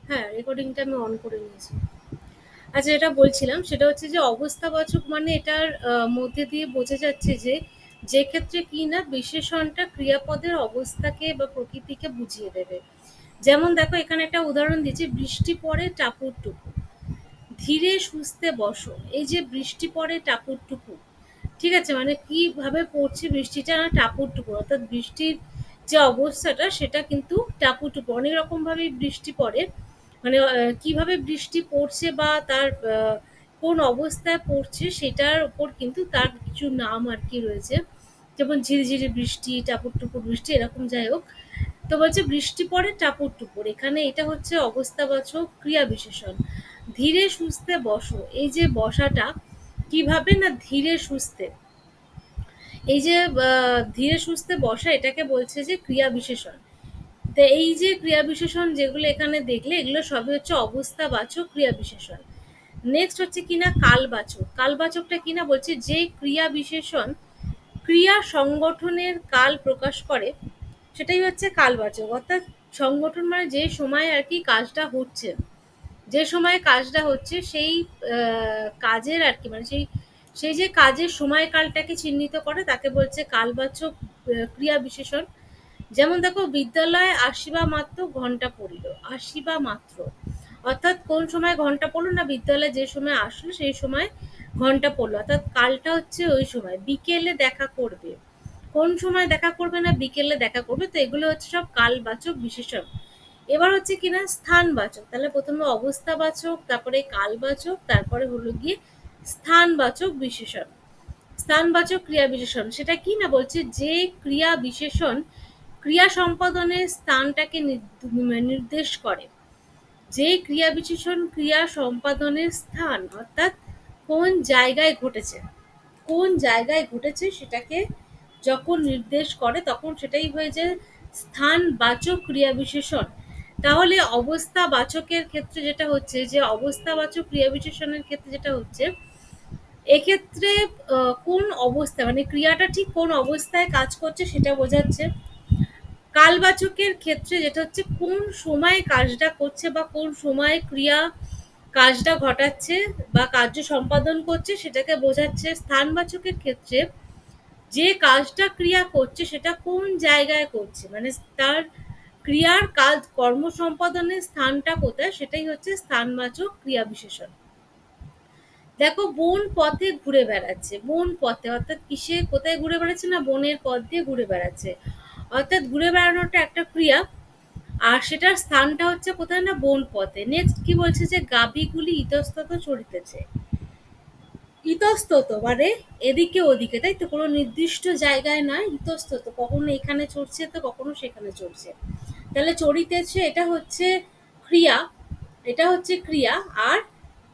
হ্যাঁ, রেকর্ডিংটা আমি অন করে নিয়েছি। আচ্ছা, যেটা বলছিলাম সেটা হচ্ছে যে অবস্থাবাচক মানে এটার মধ্যে দিয়ে বোঝা যাচ্ছে যে, যে ক্ষেত্রে কিনা বিশেষণটা ক্রিয়াপদের অবস্থাকে বা প্রকৃতিকে বুঝিয়ে দেবে। যেমন দেখো এখানে একটা উদাহরণ দিচ্ছি, বৃষ্টি পড়ে টাপুর টুপু, ধীরে সুস্থে বসো। এই যে বৃষ্টি পড়ে টাপুর টুপু, ঠিক আছে, মানে কিভাবে পড়ছে বৃষ্টিটা, না টাপুর টুপু, অর্থাৎ বৃষ্টির যে অবস্থাটা সেটা কিন্তু টাপুর টুপু। অনেক রকম ভাবে বৃষ্টি পড়ে, মানে কিভাবে বৃষ্টি পড়ছে বা তার কোন অবস্থায় পড়ছে সেটার উপর কিন্তু তার কিছু নাম আর কি রয়েছে। যেমন ঝিরিঝিরি বৃষ্টি, টাপুর টুপুর বৃষ্টি, এরকম যাই হোক। তো বলছে বৃষ্টি পড়ে টাপুর টুপুর, এখানে এটা হচ্ছে অবস্থাবাচক ক্রিয়া বিশেষণ। ধীরে সুস্থে বসো, এই যে বসাটা কিভাবে, না ধীরে সুস্থে, এই যে ধীরে সুস্থে বসা এটাকে বলছে যে ক্রিয়া বিশেষণ। তো এই যে ক্রিয়া বিশেষণ যেগুলো এখানে দেখলে, এগুলো সবই হচ্ছে অবস্থাবাচক ক্রিয়া বিশেষণ। নেক্সট হচ্ছে কিনা কালবাচক। কালবাচকটা কিনা বলছে যে ক্রিয়া বিশেষণ ক্রিয়া সংগঠনের কাল প্রকাশ করে, সেটাই হচ্ছে কালবাচক। অর্থাৎ সংগঠন মানে যে সময় আর কি কাজটা হচ্ছে, যে সময় কাজটা হচ্ছে সেই কাজের আর কি, মানে সেই সেই যে কাজের সময়কালটাকে চিহ্নিত করে তাকে বলছে কালবাচক ক্রিয়া বিশেষণ। যেমন দেখো, বিদ্যালয়ে আসিবা মাত্র ঘন্টা পড়িল, আসিবা মাত্র, অর্থাৎ কোন সময় ঘন্টা পড়লো, না বিদ্যালয়ে যে সময় আসলো সেই সময় ঘন্টা পড়লো, অর্থাৎ কালটা হচ্ছে ওই সময়। বিকেলে দেখা করবে, কোন সময় দেখা করবে, না বিকেলে দেখা করবে। তো এগুলো হচ্ছে সব কালবাচক বিশেষণ। এবার হচ্ছে কিনা স্থানবাচক। তাহলে প্রথমে অবস্থাবাচক, তারপরে কালবাচক, তারপরে হলো গিয়ে স্থানবাচক বিশেষণ। স্থানবাচক ক্রিয়া বিশেষণ সেটা কি, না বলছে যে ক্রিয়া বিশেষণ ক্রিয়া সম্পাদনের স্থানটাকে নির্দেশ করে। যে ক্রিয়া বিশেষণ ক্রিয়া সম্পাদনের স্থান, অর্থাৎ কোন জায়গায় ঘটেছে, কোন জায়গায় ঘটেছে সেটাকে যখন নির্দেশ করে তখন সেটাই হয়ে যায় স্থানবাচক ক্রিয়া বিশেষণ। তাহলে অবস্থাবাচকের ক্ষেত্রে যেটা হচ্ছে, যে অবস্থাবাচক ক্রিয়া বিশেষণের ক্ষেত্রে যেটা হচ্ছে, এক্ষেত্রে কোন অবস্থা, মানে ক্রিয়াটা ঠিক কোন অবস্থায় কাজ করছে সেটা বোঝাচ্ছে। কালবাচকের ক্ষেত্রে যেটা হচ্ছে কোন সময় কাজটা করছে বা কোন সময় ক্রিয়া কাজটা ঘটাচ্ছে বা কার্য সম্পাদন করছে সেটাকে বোঝাচ্ছে। স্থানবাচকের ক্ষেত্রে যে কাজটা ক্রিয়া করছে সেটা কোন জায়গায় করছে, মানে তার ক্রিয়ার কাজ কর্ম সম্পাদনের স্থানটা কোথায়, সেটাই হচ্ছে স্থানবাচক ক্রিয়া বিশেষণ। দেখো, বন পথে ঘুরে বেড়াচ্ছে, বন পথে অর্থাৎ কিসে কোথায় ঘুরে বেড়াচ্ছে, না বনের পথ দিয়ে ঘুরে বেড়াচ্ছে, অর্থাৎ ঘুরে বেড়ানোটা একটা ক্রিয়া। আর সেটার স্থানটা হচ্ছে কোথায়, না বন পথে। নেক্সট কি বলছে, যে গাভীগুলি ইতস্তত চড়িতেছে। ইতস্তত মানে এদিকে ওদিকে, তাই তো, কোনো নির্দিষ্ট জায়গায় নয়। ইতস্তত কখনো এখানে চড়ছে তো কখনো সেখানে চড়ছে। তাহলে চড়িতেছে এটা হচ্ছে ক্রিয়া, এটা হচ্ছে ক্রিয়া। আর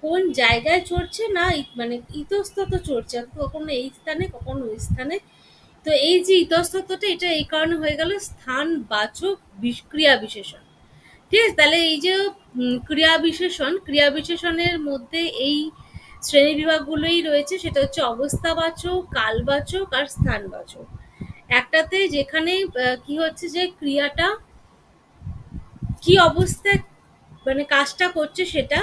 কোন জায়গায় চড়ছে, না মানে ইতস্তত চড়ছে, কখনো এই স্থানে কখনো ওই স্থানে। তো এই যে ইতস্ততটা, এটা এই কারণে হয়ে গেল স্থানবাচক ক্রিয়া বিশেষণ। ঠিক আছে, তাহলে এই যে ক্রিয়া বিশেষণ, ক্রিয়া বিশেষণের মধ্যে এই শ্রেণী বিভাগগুলোই রয়েছে, সেটা হচ্ছে অবস্থাবাচক, কালবাচক আর স্থানবাচক। একটাতে যেখানে কি হচ্ছে, যে ক্রিয়াটা কি অবস্থায় মানে কাজটা করছে সেটা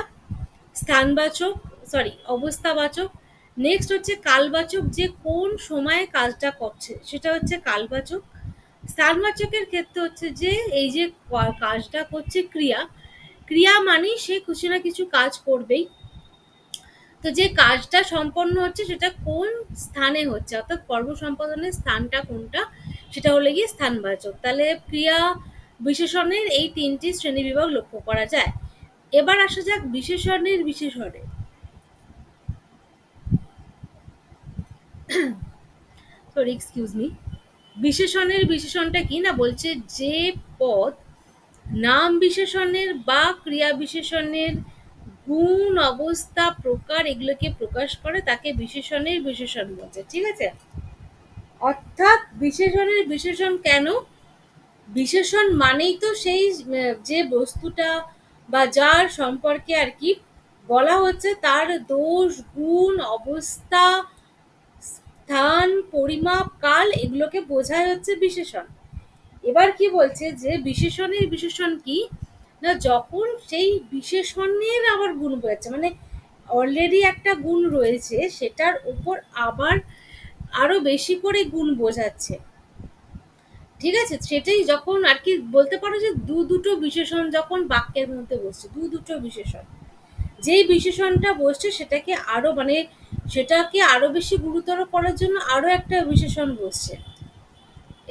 স্থানবাচক, সরি অবস্থাবাচক। নেক্সট হচ্ছে কালবাচক, যে কোন সময়ে কাজটা করছে সেটা হচ্ছে কালবাচক। স্থানবাচকের ক্ষেত্রে হচ্ছে যে এই যে কাজটা করছে ক্রিয়া, ক্রিয়া মানে সে কিছু না কিছু কাজ করবেই। তো যে কাজটা সম্পন্ন হচ্ছে সেটা কোন স্থানে হচ্ছে, অর্থাৎ কর্ম সম্পাদনের স্থানটা কোনটা, সেটা হলে গিয়ে স্থানবাচক। তাহলে ক্রিয়া বিশেষণের এই তিনটি শ্রেণীবিভাগ লক্ষ্য করা যায়। এবার আসা যাক বিশেষণের বিশেষণে। Sorry, excuse me. বিশেষণের বিশেষণটা কি, না বলছে যে পদ নাম বিশেষণের বা ক্রিয়া বিশেষণের গুণ, অবস্থা, প্রকার এগুলোকে প্রকাশ করে তাকে বিশেষণের বিশেষণ বলছে। ঠিক আছে, অর্থাৎ বিশেষণের বিশেষণ কেন, বিশেষণ মানেই তো সেই যে বস্তুটা বা যার সম্পর্কে আর কি বলা হচ্ছে তার দোষ, গুণ, অবস্থা, স্থান, পরিমাপ, কাল এগুলোকে বোঝায় হচ্ছে বিশেষণ। এবার কি বলছে, যে বিশেষণের বিশেষণ কি, না, যখন সেই বিশেষণের আবার গুণ বোঝাচ্ছে, মানে অলরেডি একটা গুণ রয়েছে সেটার উপর আবার আরো বেশি করে গুণ বোঝাচ্ছে। ঠিক আছে? সেটাই যখন আর কি বলতে পারো যে দুটো বিশেষণ যখন বাক্যের মধ্যে বসছে, দুটো বিশেষণ। যেই বিশেষণটা বসছে সেটাকে আরো মানে সেটাকে আরো বেশি গুরুতর করার জন্য আরো একটা বিশেষণ বসছে।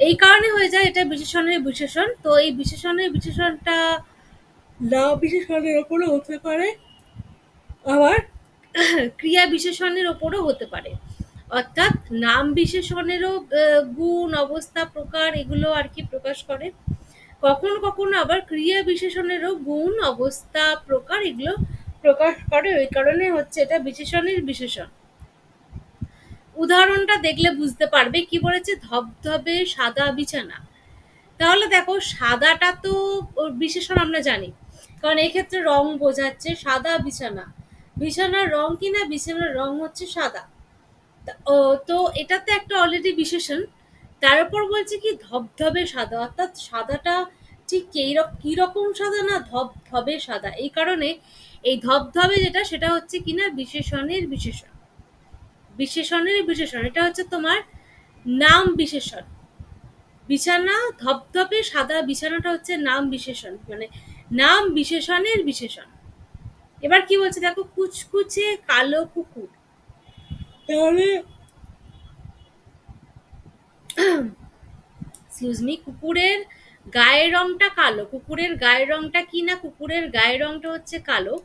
এই কারণে হয়ে যায় এটা বিশেষণের বিশেষণ। তো এই বিশেষণের বিশেষণটা না বিশেষণের ওপরও হতে পারে, আবার ক্রিয়া বিশেষণের ওপরও হতে পারে। অর্থাৎ নাম বিশেষণেরও গুণ, অবস্থা, প্রকার এগুলো আর কি প্রকাশ করে। কখনো কখনো আবার ক্রিয়া বিশেষণেরও গুণ, অবস্থা, প্রকার এগুলো প্রকাশ করে। ওই কারণে হচ্ছে এটা বিশেষণের বিশেষণ। উদাহরণটা দেখলে বুঝতে পারবে। কি বলেছে? ধবধবে সাদা বিছানা। তাহলে দেখো সাদাটা তো ওর বিশেষণ আমরা জানি, কারণ এই ক্ষেত্রে রং বোঝাচ্ছে। সাদা বিছানা, বিছানার রং কি না? বিছানার রং হচ্ছে সাদা। তো এটাতে একটা অলরেডি বিশেষণ। তার উপর বলছে কি ধবধবে সাদা, অর্থাৎ সাদাটা ঠিক কি রকম সাদা, না ধবধবে সাদা। এই কারণে এই ধবধবে যেটা সেটা হচ্ছে কিনা বিশেষণের বিশেষণ। বিশেষণের বিশেষণ এটা হচ্ছে তোমার নাম বিশেষণ। বিছানা ধবধবে সাদা, বিছানাটা হচ্ছে নাম বিশেষণ, মানে নাম বিশেষণের বিশেষণ। এবার কি বলছে দেখো, কুচকুচে কালো কুকুর। তাহলে এক্সকিউজ মি, কুকুরের গায়ের রংটা কালো। কুকুরের গায়ের রংটা কি না? কুকুরের গায়ের রংটা হচ্ছে কালো।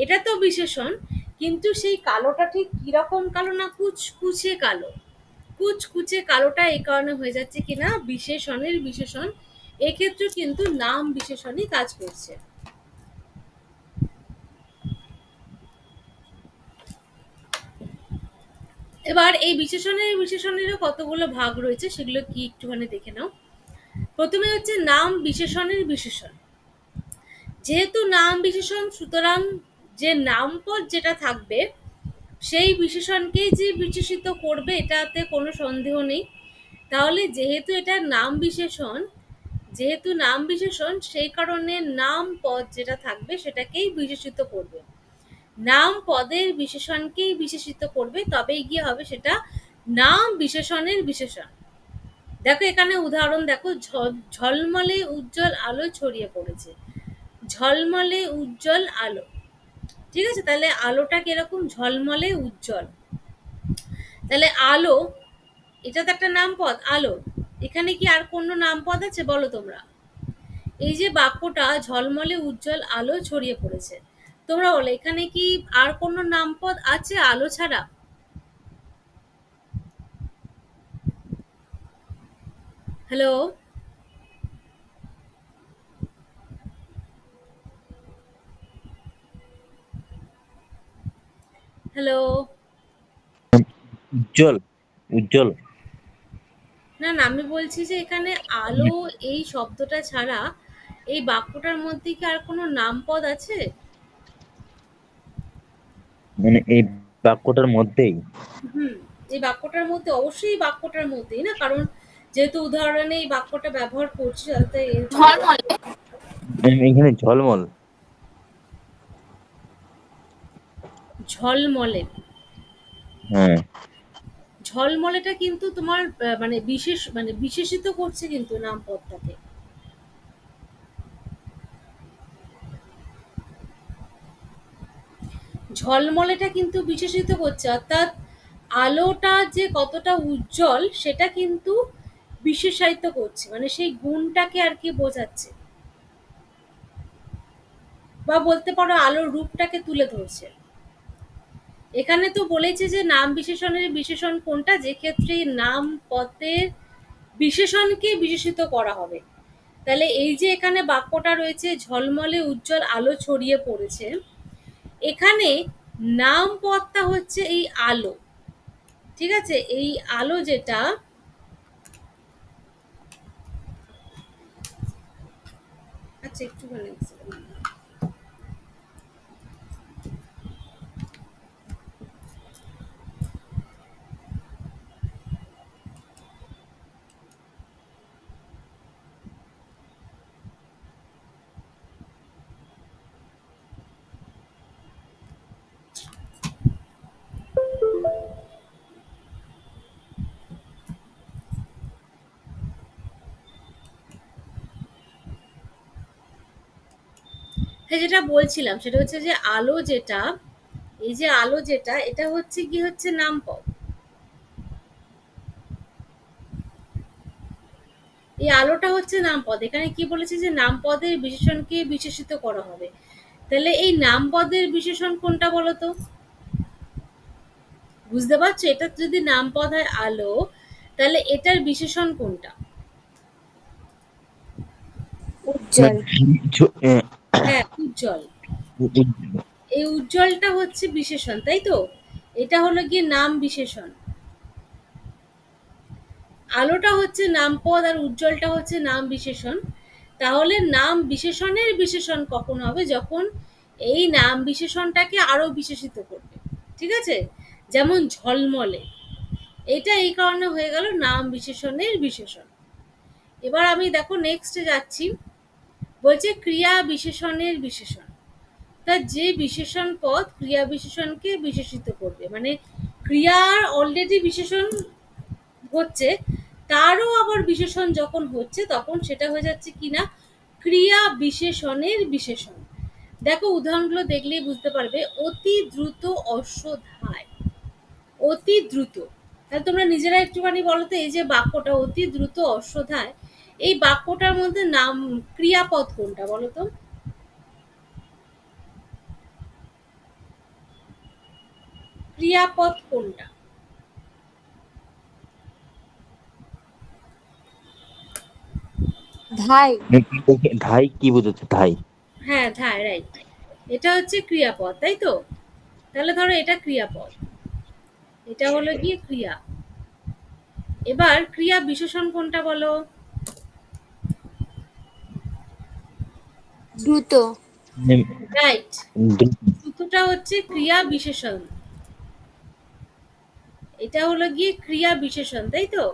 এটা তো বিশেষণ, কিন্তু সেই কালোটা ঠিক কিরকম কালো? না কুচকুচে কালো। কুচকুচে কালোটা এই কারণে হয়ে যাচ্ছে কিনা বিশেষণের বিশেষণ। এক্ষেত্রে কিন্তু নাম বিশেষণই কাজ করছে। এবার এই বিশেষণেরও কতগুলো ভাগ রয়েছে, সেগুলো কি একটুখানি দেখে নাও। প্রথমে হচ্ছে নাম বিশেষণের বিশেষণ। যেহেতু নাম বিশেষণ, সুতরাং যে নামপদ যেটা থাকবে সেই বিশেষণকেই যে বিশেষিত করবে এটাতে কোনো সন্দেহ নেই। তাহলে যেহেতু নাম বিশেষণ সেই কারণে নাম পদ যেটা থাকবে সেটাকেই বিশেষিত করবে। নাম পদের বিশেষণকেই বিশেষিত করবে, তবেই গিয়ে হবে সেটা নাম বিশেষণের বিশেষণ। দেখো এখানে উদাহরণ দেখো, ঝলমলে উজ্জ্বল আলো ছড়িয়ে পড়েছে। ঝলমলে উজ্জ্বল আলো। ঠিক আছে? তাহলে আলোটা কিরকম? ঝলমলে উজ্জ্বল। তাহলে আলো, এটা তো একটা নাম পদ আলো। এখানে কি আর কোনো নাম পদ আছে বলো তোমরা? এই যে বাক্যটা ঝলমলে উজ্জ্বল আলো ছড়িয়ে পড়েছে, তোমরা বলো এখানে কি আর কোনো নাম পদ আছে আলো ছাড়া? Hello, hello. উজ্জ্বল, উজ্জ্বল। না না, আমি বলছি যে এখানে আলো এই শব্দটা ছাড়া এই বাক্যটার মধ্যে কি আর কোনো নাম পদ আছে? মানে এই বাক্যটার মধ্যেই হুম, এই বাক্যটার মধ্যে, অবশ্যই এই বাক্যটার মধ্যেই না, কারণ যেহেতু উদাহরণে এই বাক্যটা ব্যবহার করছি তাতে এর বাক্য ঝলমলে। এখানে ঝলমল। ঝলমলে। হ্যাঁ, ঝলমলেটা কিন্তু তোমার মানে বিশেষিত করছে কিন্তু নাম পদটাকে। ঝলমলেটা কিন্তু বিশেষিত করছে, অর্থাৎ আলোটা যে কতটা উজ্জ্বল সেটা কিন্তু বিশেষায়িত করছে, মানে সেই গুণটাকে আর কি বোঝাচ্ছে, বা বলতে পারো আলোর রূপটাকে তুলে ধরছে। এখানে তো বলেছে যে নাম বিশেষণের বিশেষণ কোনটা, যে ক্ষেত্রে নাম পদের বিশেষণকে বিশেষিত করা হবে। তাহলে এই যে এখানে বাক্যটা রয়েছে ঝলমলে উজ্জ্বল আলো ছড়িয়ে পড়েছে, এখানে নাম পদটা হচ্ছে এই আলো। ঠিক আছে? এই আলো যেটা, আচ্ছা একটুখানি হ্যাঁ, যেটা বলছিলাম সেটা হচ্ছে যে আলো যেটা, এই যে আলো যেটা, এটা হচ্ছে কি হচ্ছে নামপদ। এই আলোটা হচ্ছে নামপদ। এখানে কি বলেছে যে নামপদের বিশেষণকে বিশেষিত করা হবে। তাহলে এই নামপদের বিশেষণ কোনটা বলো তো? বুঝতে পারছো? এটা যদি নামপদ হয় আলো, তাহলে এটার বিশেষণ কোনটা? না, উজ্জ্বল। হ্যাঁ, উজ্জ্বল। উজ্জ্বল। এই উজ্জ্বলটা হচ্ছে বিশেষণ, তাই তো? এটা হলো গিয়ে নাম বিশেষণ। আলোটা হচ্ছে নামপদ আর উজ্জ্বলটা হচ্ছে নাম বিশেষণ। তাহলে নাম বিশেষণের বিশেষণ কখন হবে? যখন এই নাম বিশেষণটাকে আরো বিশেষিত করবে। ঠিক আছে? যেমন ঝলমলে, এটা এই কারণে হয়ে গেল নাম বিশেষণের বিশেষণ। এবার আমি দেখো নেক্সটে যাচ্ছি। বলছে ক্রিয়া বিশেষণের বিশেষণ। তা যে বিশেষণ পদ ক্রিয়া বিশেষণকে বিশেষিত করবে, মানে ক্রিয়ার অলরেডি বিশেষণ হচ্ছে, তারও আবার বিশেষণ যখন হচ্ছে তখন সেটা হয়ে যাচ্ছে কি না, ক্রিয়া বিশেষণের বিশেষণ। দেখো উদাহরণগুলো দেখলেই বুঝতে পারবে। অতি দ্রুত অশ্বধায়, অতি দ্রুত। তাহলে তোমরা নিজেরা একটুখানি বলো তো, এই যে বাক্যটা অতি দ্রুত অশ্বধায়, এই বাক্যটার মধ্যে নাম ক্রিয়াপদ কোনটা বলো তো? ক্রিয়াপদ কোনটা? ধাই। ধাই কি বোঝাচ্ছে ধাই? হ্যাঁ, ধায়, রাইট। এটা হচ্ছে ক্রিয়াপদ, তাই তো? তাহলে ধরো এটা ক্রিয়াপদ, এটা হলো গিয়ে ক্রিয়া। এবার ক্রিয়া বিশেষণ কোনটা বলো? দ্রুত। রাইট। দ্রুত। দ্রুতটা হচ্ছে ক্রিয়া বিশেষণ। এটা হলো গিয়ে ক্রিয়া বিশেষণ, তাই তো?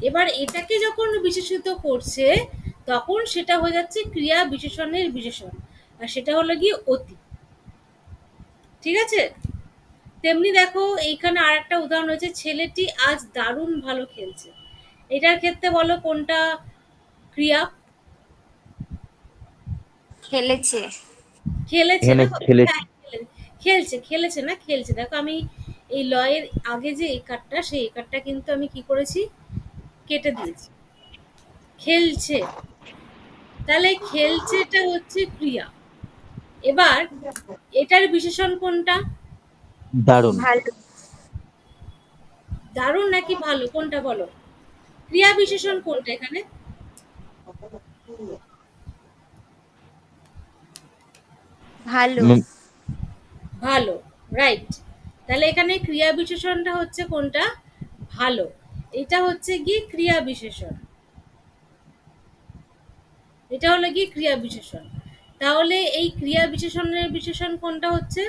এবার এটাকে যখন বিশেষিত করছে, তখন সেটা হয়ে যাচ্ছে ক্রিয়া বিশেষণের বিশেষণ। আর সেটা হলো গিয়ে অতি। ঠিক আছে? তেমনি দেখো এইখানে আর একটা উদাহরণ হয়েছে, ছেলেটি আজ দারুণ ভালো খেলছে। এটার ক্ষেত্রে বলো কোনটা ক্রিয়া? খেলেছে। খেলেছে এখানে না? খেলেছি। হ্যাঁ, খেলছে, খেলেছে না খেলছে। দেখো আমি এই লয়ের আগে যে একারটা, সেই একারটা কিন্তু আমি কি করেছি, কেটে দিয়েছি। খেলছে, তাহলে খেলছেটা হচ্ছে ক্রিয়া। এবার এটার বিশেষণ কোনটা? দারুণ। ভালো। দারুণ নাকি ভালো, কোনটা বলো? ক্রিয়া বিশেষণ কোনটা এখানে? ভালো। উম, ভালো, রাইট। তাহলে এখানে ক্রিয়া বিশেষণটা হচ্ছে কোনটা? ভালো। এটা হচ্ছে গিয়ে ক্রিয়া বিশেষণ। এটা হলো গিয়ে ক্রিয়া বিশেষণ। তাহলে এই ক্রিয়া বিশেষণের বিশেষণ কোনটা হচ্ছে?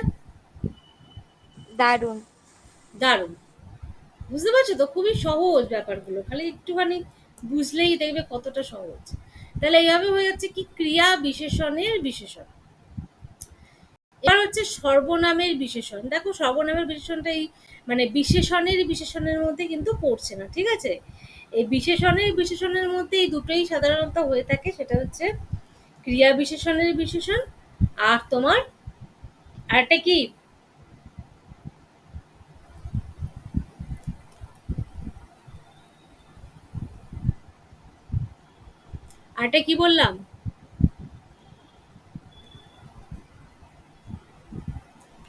দারুণ। দারুণ। বুঝতে পারছো তো? খুবই সহজ ব্যাপারগুলো, খালি একটুখানি বুঝলেই দেখবে কতটা সহজ। তাহলে এইভাবে হয়ে যাচ্ছে কি ক্রিয়া বিশেষণের বিশেষণ। এবার হচ্ছে সর্বনামের বিশেষণ। দেখো সর্বনামের বিশেষণটা এই মানে বিশেষণের বিশেষণের মধ্যে কিন্তু পড়ছে না, ঠিক আছে? এই বিশেষণের বিশেষণের মধ্যে এই দুটোই সাধারণত হয়ে থাকে, সেটা হচ্ছে ক্রিয়া বিশেষণের বিশেষণ, আর তোমার আরেকটা কি, আরেকটা কি বললাম?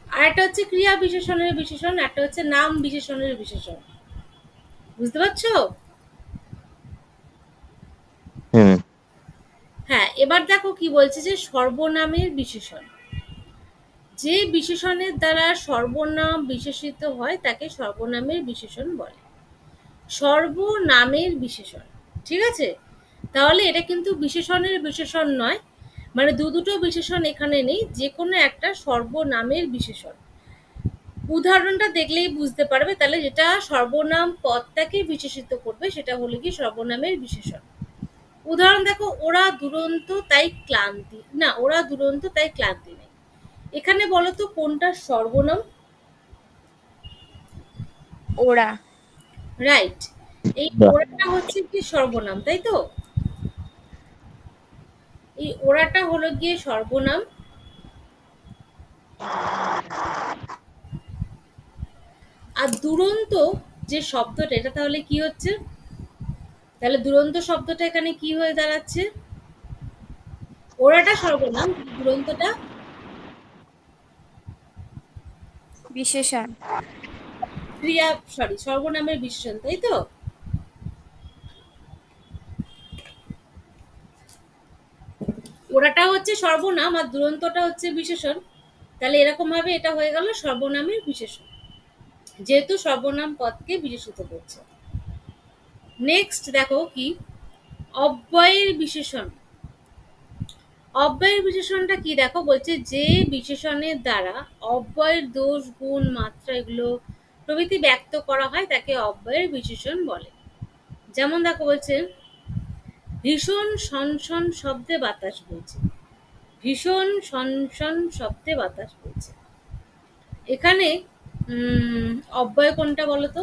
আর একটা হচ্ছে ক্রিয়া বিশেষণের বিশেষণ, একটা হচ্ছে নাম বিশেষণের বিশেষণ। বুঝতে পারছো? হুম। হ্যাঁ, এবার দেখো কি বলছে যে সর্বনামের বিশেষণ। যে বিশেষণের দ্বারা সর্বনাম বিশেষিত হয় তাকে সর্বনামের বিশেষণ বলে। সর্বনামের বিশেষণ, ঠিক আছে? তাহলে এটা কিন্তু বিশেষণের বিশেষণ নয়, মানে দুটো বিশেষণ এখানে নেই, যে কোনো একটা সর্বনামের বিশেষণ। উদাহরণটা দেখলেই বুঝতে পারবে। তাহলে যেটা সর্বনাম পদটাকে বিশেষিত করবে সেটা হলো কি সর্বনামের বিশেষণ। উদাহরণ দেখো, ওরা দুরন্ত তাই ক্লান্তি না, ওরা দুরন্ত তাই ক্লান্তি নেই। এখানে বলো তো কোনটা সর্বনাম? ওরা। রাইট। এই বাহ। ওড়াটা হচ্ছে কি সর্বনাম, তাই তো? এই ওড়াটা হলো গিয়ে সর্বনাম। আর দুরন্ত যে শব্দটা, এটা তাহলে কি হচ্ছে? তাহলে দুরন্ত শব্দটা এখানে কি হয়ে দাঁড়াচ্ছে? ওড়াটা সর্বনাম, দুরন্তটা বিশেষণ। ক্রিয়া, সরি, সর্বনামের বিশেষণ, তাই তো? ওড়াটা হচ্ছে সর্বনাম আর দুরন্তটা হচ্ছে বিশেষণ। তাহলে এরকম ভাবে এটা হয়ে গেল সর্বনামের বিশেষণ, যেহেতু সর্বনাম পদকে বিশেষিত করছে। নেক্সট দেখো কি, অব্যয়ের বিশেষণ। অব্যয়ের বিশেষণটা কি দেখো, বলছে যে বিশেষণের দ্বারা অব্যয়ের দোষ, গুণ, মাত্রা এগুলো প্রভৃতি ব্যক্ত করা হয় তাকে অব্যয়ের বিশেষণ বলে। যেমন দেখো বলছে, ভীষণ সনসন শব্দে বাতাস বইছে। ভীষণ সনসন শব্দে বাতাস বইছে। এখানে অব্যয় কোনটা বলো তো?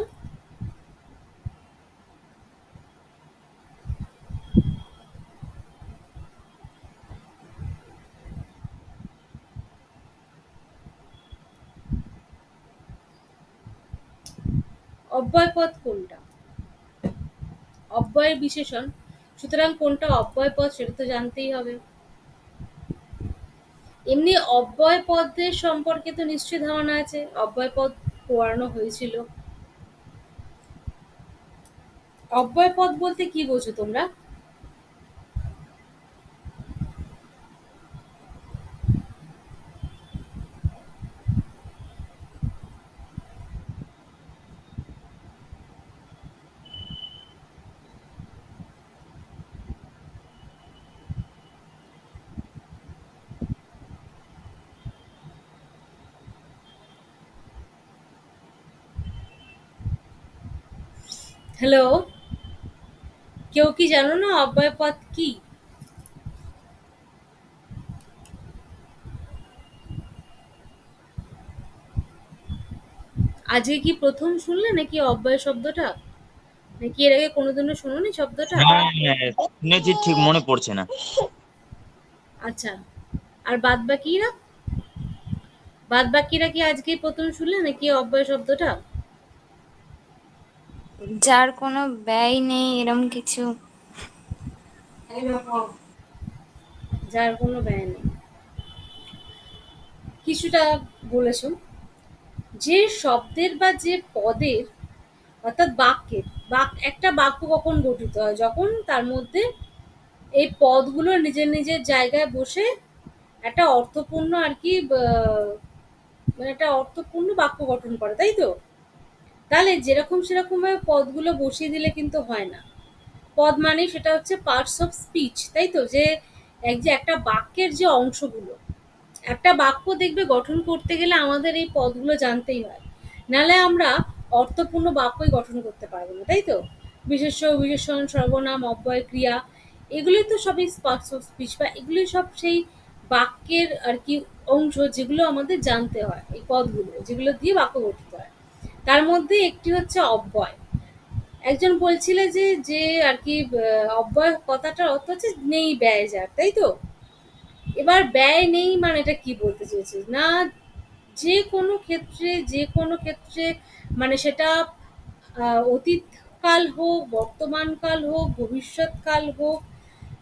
অব্যয় পদ কোনটা? অব্যয়ের বিশেষণ, সুতরাং কোনটা অব্যয় পদ সেটা তো জানতেই হবে। এমনি অব্যয় পদের সম্পর্কে তো নিশ্চয়ই ধারণা আছে, অব্যয় পদ পড়ানো হয়েছিল। অব্যয় পদ বলতে কি বোঝো তোমরা? হ্যালো, কেউ কি জানো না অব্যয় পদ কি? আজকে কি প্রথম শুনলে নাকি অব্যয় শব্দটা? নাকি এর আগে কোনোদিনও শোনোনি শব্দটা? হ্যাঁ, শুনেছি, ঠিক মনে পড়ছে না। আচ্ছা, আর বাদ বাকিরা কি আজকেই প্রথম শুনলে নাকি অব্যয় শব্দটা? যার কোনো ব্যয় নেই এরম কিছু। যার কোনো ব্যয় নেই, কিছুটা বলেছ। যে শব্দের বা যে পদের, অর্থাৎ বাক্যের, একটা বাক্য কখন গঠিত হয়? যখন তার মধ্যে এই পদগুলো নিজের নিজের জায়গায় বসে একটা অর্থপূর্ণ আর কি মানে একটা অর্থপূর্ণ বাক্য গঠন করে, তাই তো? তাহলে যেরকম সেরকম ভাবে পদগুলো বসিয়ে দিলে কিন্তু হয় না। পদ মানে সেটা হচ্ছে পার্টস অফ স্পিচ, তাই তো? যে একটা বাক্যের যে অংশগুলো, একটা বাক্য দেখবে গঠন করতে গেলে আমাদের এই পদগুলো জানতেই হয়, নাহলে আমরা অর্থপূর্ণ বাক্যই গঠন করতে পারবো না, তাই তো? বিশেষ্য, বিশেষণ, সর্বনাম, অব্যয়, ক্রিয়া, এগুলোই তো সবই পার্টস অফ স্পিচ, বা এগুলোই সব সেই বাক্যের আর কি অংশ, যেগুলো আমাদের জানতে হয়, এই পদগুলো যেগুলো দিয়ে বাক্য গঠিত হয়। তার মধ্যে একটি হচ্ছে অব্যয়। একজন বলছিলে যে যে আর কি অব্যয় কথাটার অর্থ হচ্ছে নেই, ব্যয় যার, তাই তো? এবার ব্যয় নেই মানে এটা কি বলতে চেয়েছিস না, যে কোনো ক্ষেত্রে মানে সেটা অতীতকাল হোক, বর্তমানকাল হোক, ভবিষ্যৎকাল হোক,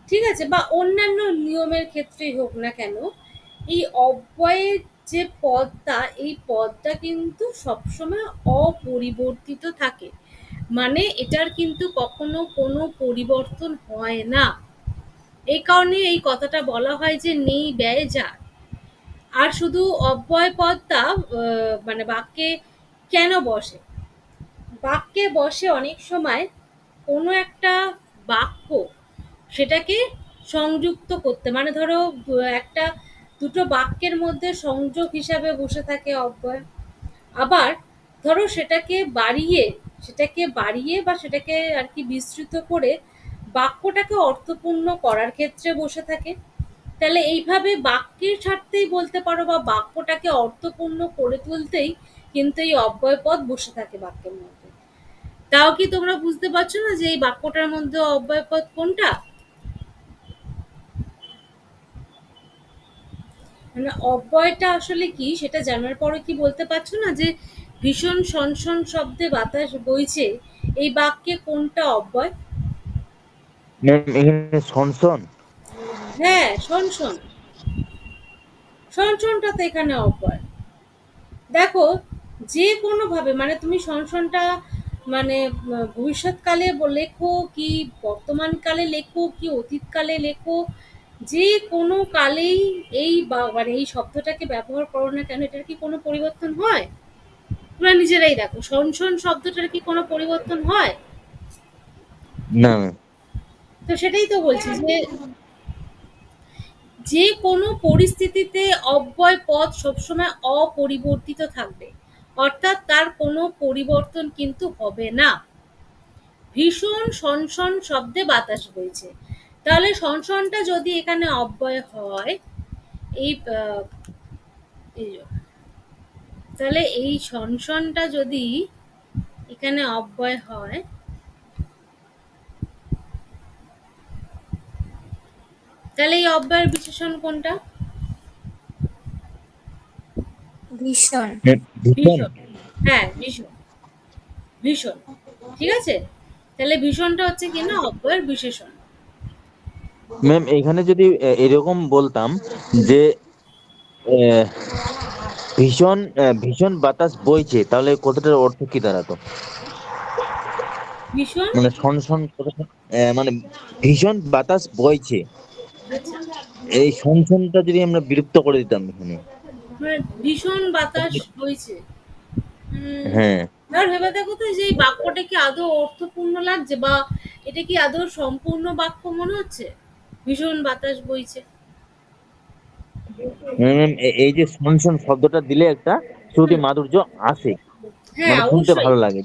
ঠিক আছে, বা অন্যান্য নিয়মের ক্ষেত্রেই হোক না কেন, এই অব্যয়ের যে পদটা, এই পদটা কিন্তু সবসময় অপরিবর্তিত থাকে। মানে এটার কিন্তু কখনো কোনো পরিবর্তন হয় না। এই কারণে এই কথাটা বলা হয় যে নেই ব্যয় যার। আর শুধু অব্যয় পদটা মানে বাক্যে কেন বসে? বাক্যে বসে অনেক সময় কোনো একটা বাক্য, সেটাকে সংযুক্ত করতে, মানে ধরো একটা দুটো বাক্যের মধ্যে সংযোগ হিসাবে বসে থাকে অব্যয়। আবার ধরো সেটাকে বাড়িয়ে বা সেটাকে আর কি বিস্তৃত করে বাক্যটাকে অর্থপূর্ণ করার ক্ষেত্রে বসে থাকে। তাহলে এইভাবে বাক্যের স্বার্থেই বলতে পারো, বা বাক্যটাকে অর্থপূর্ণ করে তুলতেই কিন্তু এই অব্যয় পদ বসে থাকে বাক্যের মধ্যে। তাও কি তোমরা বুঝতে পারছো না যে এই বাক্যটার মধ্যে অব্যয় পদ কোনটা? মানে অব্যয়টা আসলে কি সেটা জানার পরে কি বলতে পারছো না যে ভীষণ সনসন শব্দে বাতাস বইছে, এই বাক্যে কোনটা অব্যয়? ম্যাম এখানে সনসন। হ্যাঁ, সনসন। সনসনটা তো এখানে অব্যয়। দেখো, যে কোনোভাবে মানে তুমি সনসনটা মানে ভবিষ্যৎকালে লেখো কি বর্তমানকালে লেখো কি অতীতকালে লেখো, যে কোনো কালেই এই মানে এই শব্দটাকে ব্যবহার করো না কেন, এটার কি কোনো পরিবর্তন হয়? তোমরা নিজেরাই দেখো, সনসন শব্দটার কি কোনো পরিবর্তন হয়? না ম্যাম। তো সেটাই তো বলছি যে যে কোনো পরিস্থিতিতে অব্যয় পদ সবসময় অপরিবর্তিত থাকবে, অর্থাৎ তার কোনো পরিবর্তন কিন্তু হবে না। ভীষণ সনসন শব্দে বাতাস বইছে, তাহলে সনসনটা যদি এখানে অব্যয় হয়, এই এই যে, তাহলে এই সনসনটা যদি এখানে অব্যয় হয়, তাহলে এই অব্যয়ের বিশেষণ কোনটা? ভীষণ। ভীষণ। ভীষণ। হ্যাঁ, ভীষণ। ভীষণ। ঠিক আছে? তাহলে ভীষণটা হচ্ছে কি না অব্যয়ের বিশেষণ। ম্যাম এখানে যদি এরকম বলতাম যে আহ, ভীষণ ভীষণ বাতাস বইছে, তাহলে কথাটার অর্থ কি দাঁড়াতো? ভীষণ। মানে সনসন কথাটা মানে ভীষণ বাতাস বইছে, আচ্ছা, এই সনসনটা যদি আমরা বিলুপ্ত করে দিতাম এখানে। মানে ভীষণ বাতাস বইছে। হ্যাঁ। এবার ভেবে দেখো তো যে এই বাক্যটা কি আদৌ অর্থপূর্ণ লাগছে, বা এটা কি আদৌ সম্পূর্ণ বাক্য মনে হচ্ছে? ভীষণ বাতাস বইছে। ম্যাম এই যে সনসন শব্দটা দিলে একটা শ্রুতি হুম, মাধুর্য আসে, হ্যাঁ মানে শুনতে অবশ্যই। ভালো লাগে।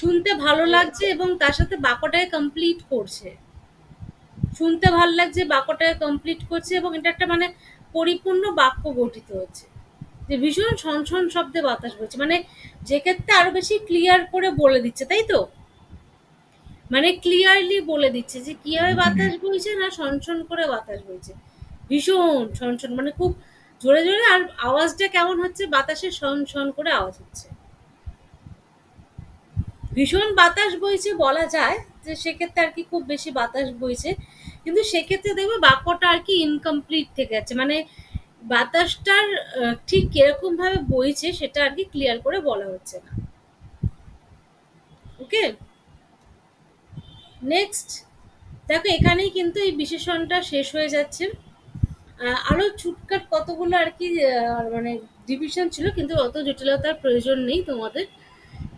শুনতে ভালো লাগছে এবং তার সাথে বাক্যটাকে কমপ্লিট করছে। শুনতে ভালো লাগছে, বাক্যটাকে কমপ্লিট করছে এবং এটা একটা মানে পরিপূর্ণ বাক্য গঠিত হচ্ছে। যে ভীষণ সনসন শব্দে বাতাস বইছে মানে যে ক্ষেত্রে আরো বেশি ক্লিয়ার করে বলে দিচ্ছে, তাই তো? মানে ক্লিয়ারলি বলে দিচ্ছে যে কিভাবে বাতাস বইছে, না সনসন করে বাতাস বইছে। ভীষণ সনসন মানে খুব জোরে জোরে, আর আওয়াজটা কেমন হচ্ছে, বাতাসের সন সন করে আওয়াজ হচ্ছে। ভীষণ বাতাস বইছে বলা যায় যে সেক্ষেত্রে আর কি খুব বেশি বাতাস বইছে, কিন্তু সেক্ষেত্রে দেখবে বাক্যটা আর কি ইনকমপ্লিট থেকে যাচ্ছে, মানে বাতাসটার ঠিক কিরকম ভাবে বইছে সেটা আর কি ক্লিয়ার করে বলা হচ্ছে না। ওকে, নেক্সট। দেখো এখানেই কিন্তু এই বিশেষণটা শেষ হয়ে যাচ্ছে। আরো ছুটকাট কতগুলো আর কি মানে ডিভিশন ছিল, কিন্তু অত জটিলতার প্রয়োজন নেই তোমাদের,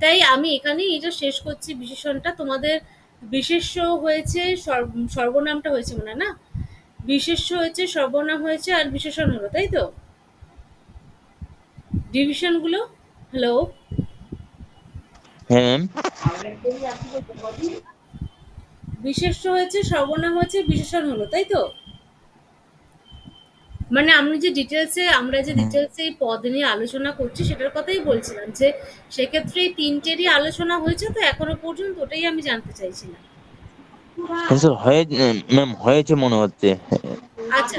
তাই আমি এখানেই এটা শেষ করছি বিশেষণটা। তোমাদের বিশেষ্য হয়েছে, সর্বনামটা হয়েছে মনে হয় না, বিশেষ্য হয়েছে, সর্বনাম হয়েছে, আর বিশেষণ হলো, তাই তো? ডিভিশন গুলো, হ্যালো, হ্যাঁ ম্যাম। বিশেষ্য হয়েছে, সর্বনাম হয়েছে, বিশেষণ হলো, তাই তো? মানে আমরা যে ডিটেলসে এই পদ নিয়ে আলোচনা করছি সেটার কথাই বলছিলাম, যে সেক্ষেত্রে এই তিনটেরই আলোচনা হয়েছে, তো এখনো পর্যন্ত ওটাই আমি জানতে চাইছিলাম। স্যার হয়ে ম্যাম হয়েছে মনে হচ্ছে। আচ্ছা,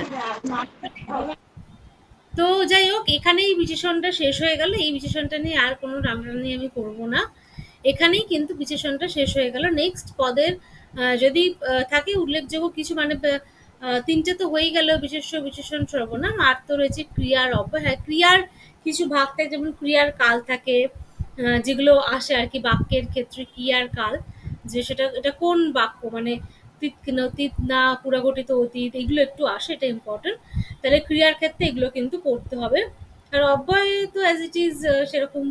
তো যাই হোক, এখানেই বিশেষণটা শেষ হয়ে গেল। এই বিশেষণটা নিয়ে আর কোনো টানাটানি আমি করব না। এখানেই কিন্তু বিশেষণটা শেষ হয়ে গেল। নেক্সট পদের যদি থাকে উল্লেখযোগ্য কিছু, মানে ৩ টে তো হয়েই গেল, বিশেষ্য, বিশেষণ, সর্বনাম। আর তো রয়েছে ক্রিয়ার অব্যয়। হ্যাঁ, ক্রিয়ার কিছু ভাগ থাকে, যেমন ক্রিয়ার কাল থাকে, যেগুলো আসে আর কি বাক্যের ক্ষেত্রে। ক্রিয়ার কাল, যে সেটা এটা কোন বাক্য, মানে অতীত না পুরাগঠিত অতীত, এগুলো একটু আসে, এটা ইম্পর্টেন্ট। তাহলে ক্রিয়ার ক্ষেত্রে এগুলো কিন্তু পড়তে হবে। আর অব্যয় তো অ্যাজ ইট ইজ সেরকম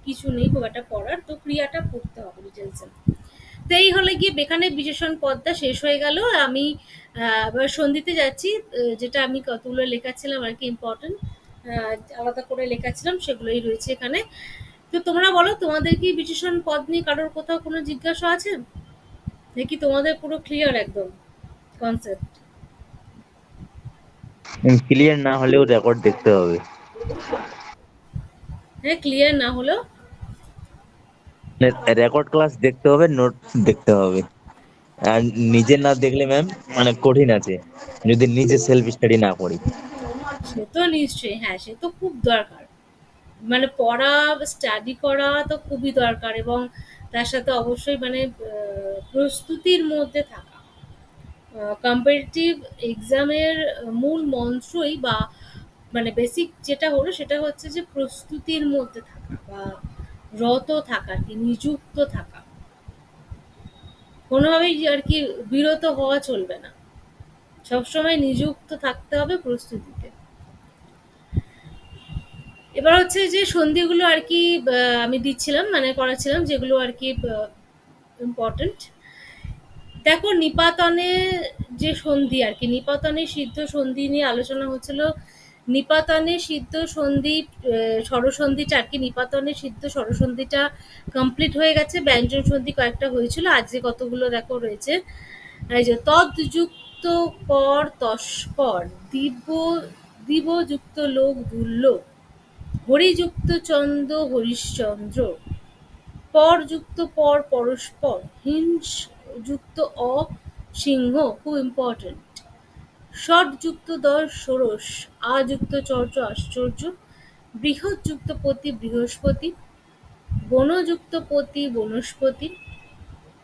কিছু নেই খুব একটা পড়ার, তো ক্রিয়াটা পড়তে হবে ডিটেলসে। তো এই হলে গিয়ে এখানে বিশেষণ পদটা শেষ হয়ে গেল। আমি এবার সন্ধিতে যাচ্ছি। যেটা আমি কতগুলো লেখাছিলাম আর কি ইম্পর্টেন্ট, আলাদা করে লেখাছিলাম, সেগুলোই রয়েছে এখানে। তো তোমরা বলো, তোমাদের কি বিশেষণ পদ নিয়ে কারোর কোথাও কোনো জিজ্ঞাসা আছে নাকি তোমাদের পুরো ক্লিয়ার একদম কনসেপ্ট? ক্লিয়ার না হলেও রেকর্ড দেখতে হবে। হ্যাঁ, ক্লিয়ার না হলেও রেকর্ড ক্লাস দেখতে হবে, নোট দেখতে হবে। আর নিজে না দেখলে ম্যাম মানে কঠিন আছে, যদি নিজে সেলফ স্টাডি না করি। সে তো নিশ্চয়ই, হ্যাঁ, সে তো খুব দরকার। মানে পড়া, স্টাডি করা তো খুবই দরকার, এবং তার সাথে অবশ্যই মানে প্রস্তুতির মধ্যে থাকা। কম্পিটিটিভ এক্সামের মূল মন্ত্রই বা মানে বেসিক যেটা হলো সেটা হচ্ছে যে প্রস্তুতির মধ্যে থাকা বা রত থাকা, কি নিযুক্ত থাকা। কোনোভাবেই আর কি বিরত হওয়া চলবে না। সবসময় নিযুক্ত থাকতে হবে প্রস্তুতিতে। এবার হচ্ছে যে সন্ধিগুলো আর কি আমি দিচ্ছিলাম, মানে করাচ্ছিলাম, যেগুলো আর কি ইম্পর্টেন্ট। দেখো, নিপাতনে যে সন্ধি আর কি, নিপাতনে সিদ্ধ সন্ধি নিয়ে আলোচনা হচ্ছিল। নিপাতনে সিদ্ধ সন্ধি, স্বরসন্ধিটা আর কি, নিপাতনে সিদ্ধ স্বরসন্ধিটা কমপ্লিট হয়ে গেছে। ব্যঞ্জন সন্ধি কয়েকটা হয়েছিল, আজকে কতগুলো দেখো রয়েছে। এই যে তদ্যুক্ত কর তস্কর, দিব্য দিবযুক্ত লোক দুর্লোক, হরিযুক্ত চন্দ্র হরিশ্চন্দ্র, পরযুক্ত পর পরস্পর, হিংস যুক্ত অ সিংহ, খুব ইম্পর্টেন্ট। ষটযুক্ত দশ ষোড়শ, আযুক্ত চর্য আশ্চর্য, বৃহৎযুক্ত পতি বৃহস্পতি, বনযুক্ত পতি বনস্পতি,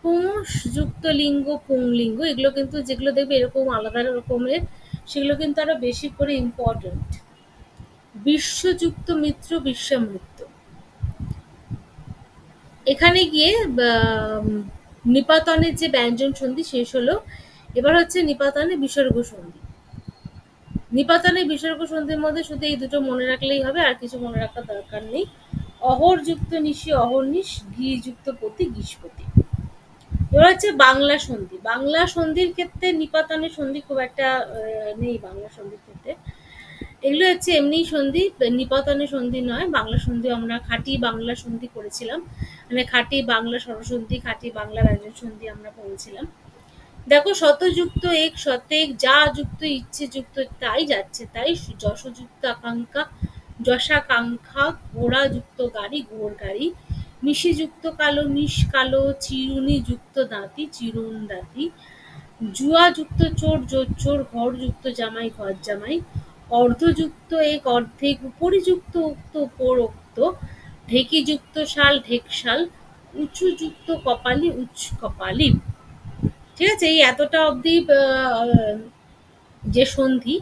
পুংযুক্ত লিঙ্গ পুংলিঙ্গ। এগুলো কিন্তু যেগুলো দেখবে এরকম আলাদা রকমের, সেগুলো কিন্তু আরো বেশি করে ইম্পর্টেন্ট। বিশ্বযুক্ত মিত্র বিশ্বামিত্র। এখানে গিয়ে নিপাতনের যে ব্যঞ্জন সন্ধি শেষ হলো। এবার হচ্ছে নিপাতনে বিসর্গ সন্ধি। নিপাতনে বিসর্গ সন্ধির মধ্যে শুধু এই দুটো মনে রাখলেই হবে, আর কিছু মনে রাখার দরকার নেই। অহরযুক্ত নিশি অহর্নিশ, গিযুক্ত পতি গীষ্পতি। এবার হচ্ছে বাংলা সন্ধি। বাংলা সন্ধির ক্ষেত্রে নিপাতনের সন্ধি খুব একটা নেই বাংলা সন্ধির ক্ষেত্রে। এগুলো হচ্ছে এমনি সন্ধি, নিপাতনের সন্ধি নয়। বাংলা সন্ধি আমরা খাঁটি বাংলা সন্ধি করেছিলাম, মানে খাঁটি বাংলা স্বরসন্ধি, খাঁটি বাংলা ব্যঞ্জন সন্ধি আমরা পড়েছিলাম। দেখো, শতযুক্ত এক শতেক, যা যুক্ত ইচ্ছে যুক্ত তাই, যাচ্ছে তাই, যশযুক্ত আকাঙ্ক্ষা যশাকাঙ্ক্ষা, ঘোড়া যুক্ত গাড়ি ঘোর গাড়ি, নিশিযুক্ত কালো নিশ কালো, চিরুনি যুক্ত দাঁতি চিরুন দাঁতি, জুয়া যুক্ত চোর জোর চোর, ঘর যুক্ত জামাই ঘর জামাই, অর্ধযুক্ত এক অর্ধেক, উপরিযুক্ত উক্ত উপরোক্ত, ঢেকিযুক্ত শাল ঢেকশাল, উঁচুযুক্ত কপালি উচ্চ কপালি। ঠিক আছে, এই এতটা অবধি যে সন্ধি,